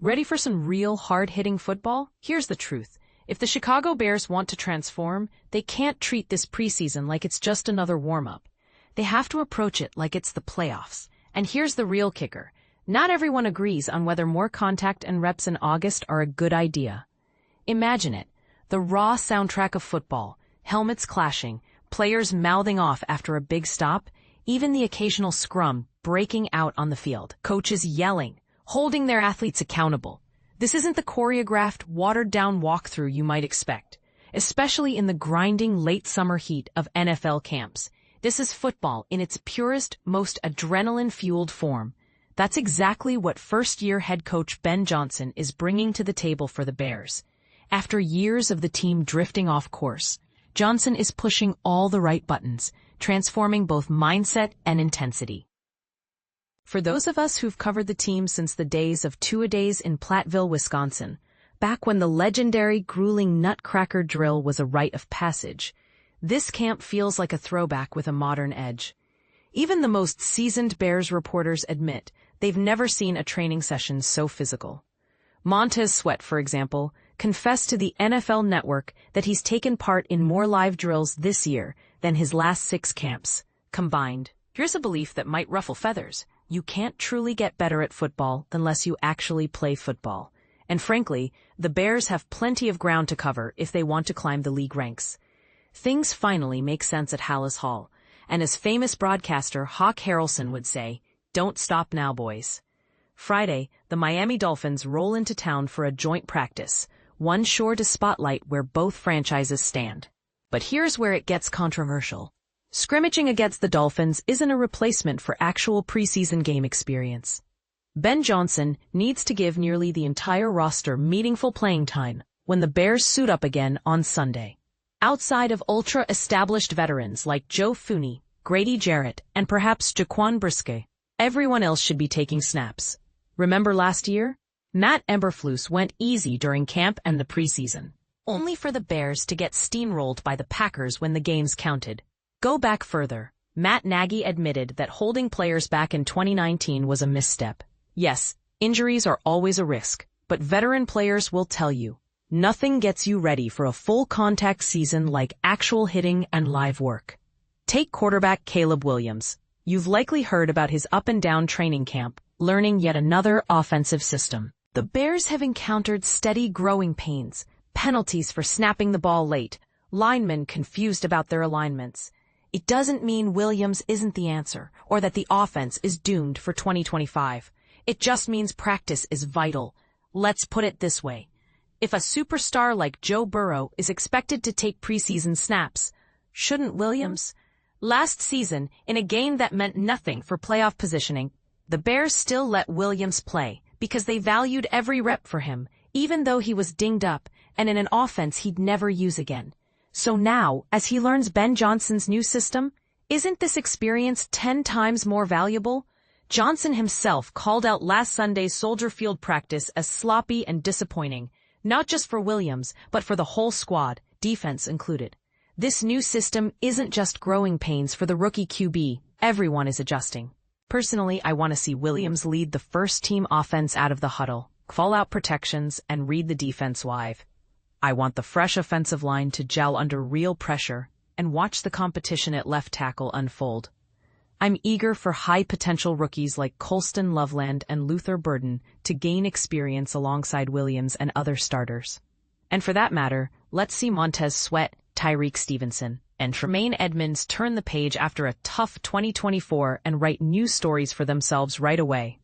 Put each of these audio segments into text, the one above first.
Ready for some real hard-hitting football? Here's the truth. If the Chicago Bears want to transform, they can't treat this preseason like it's just another warm-up. They have to approach it like it's the playoffs. And here's the real kicker. Not everyone agrees on whether more contact and reps in August are a good idea. Imagine it. The raw soundtrack of football, helmets clashing, players mouthing off after a big stop, even the occasional scrum breaking out on the field, coaches yelling, holding their athletes accountable. This isn't the choreographed, watered-down walkthrough you might expect, especially in the grinding late summer heat of NFL camps. This is football in its purest, most adrenaline-fueled form. That's exactly what first-year head coach Ben Johnson is bringing to the table for the Bears. After years of the team drifting off course, Johnson is pushing all the right buttons, transforming both mindset and intensity. For those of us who've covered the team since the days of two-a-days in Platteville, Wisconsin, back when the legendary grueling nutcracker drill was a rite of passage, this camp feels like a throwback with a modern edge. Even the most seasoned Bears reporters admit they've never seen a training session so physical. Montez Sweat, for example, confessed to the NFL Network that he's taken part in more live drills this year than his last 6 camps combined. Here's a belief that might ruffle feathers. You can't truly get better at football unless you actually play football. And frankly, the Bears have plenty of ground to cover if they want to climb the league ranks. Things finally make sense at Hallis Hall, and as famous broadcaster Hawk Harrelson would say, "Don't stop now, boys." Friday, the Miami Dolphins roll into town for a joint practice, one sure to spotlight where both franchises stand. But here's where it gets controversial. Scrimmaging against the Dolphins isn't a replacement for actual preseason game experience. Ben Johnson needs to give nearly the entire roster meaningful playing time when the Bears suit up again on Sunday. Outside of ultra-established veterans like Joe Thuney, Grady Jarrett, and perhaps Jaquan Brisker, everyone else should be taking snaps. Remember last year? Matt Eberflus went easy during camp and the preseason, only for the Bears to get steamrolled by the Packers when the games counted. Go back further. Matt Nagy admitted that holding players back in 2019 was a misstep. Yes, injuries are always a risk, but veteran players will tell you, nothing gets you ready for a full contact season like actual hitting and live work. Take quarterback Caleb Williams. You've likely heard about his up-and-down training camp, learning yet another offensive system. The Bears have encountered steady growing pains, penalties for snapping the ball late, linemen confused about their alignments. It doesn't mean Williams isn't the answer, or that the offense is doomed for 2025. It just means practice is vital. Let's put it this way. If a superstar like Joe Burrow is expected to take preseason snaps, shouldn't Williams? Last season, in a game that meant nothing for playoff positioning, the Bears still let Williams play because they valued every rep for him, even though he was dinged up and in an offense he'd never use again. So now, as he learns Ben Johnson's new system, isn't this experience 10 times more valuable? Johnson himself called out last Sunday's Soldier Field practice as sloppy and disappointing, not just for Williams, but for the whole squad, defense included. This new system isn't just growing pains for the rookie QB, everyone is adjusting. Personally, I want to see Williams lead the first-team offense out of the huddle, call out protections, and read the defense live. I want the fresh offensive line to gel under real pressure and watch the competition at left tackle unfold. I'm eager for high-potential rookies like Colston Loveland and Luther Burden to gain experience alongside Williams and other starters. And for that matter, let's see Montez Sweat, Tyreek Stevenson, and Tremaine Edmonds turn the page after a tough 2024 and write new stories for themselves right away.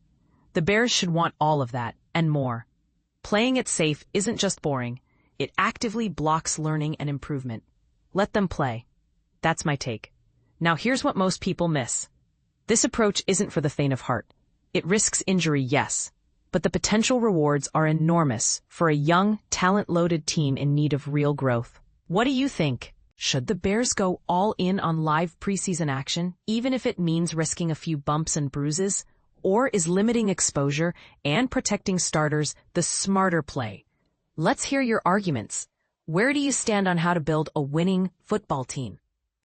The Bears should want all of that, and more. Playing it safe isn't just boring. It actively blocks learning and improvement. Let them play. That's my take. Now here's what most people miss. This approach isn't for the faint of heart. It risks injury, yes, but the potential rewards are enormous for a young, talent-loaded team in need of real growth. What do you think? Should the Bears go all in on live preseason action, even if it means risking a few bumps and bruises? Or is limiting exposure and protecting starters the smarter play? Let's hear your arguments. Where do you stand on how to build a winning football team?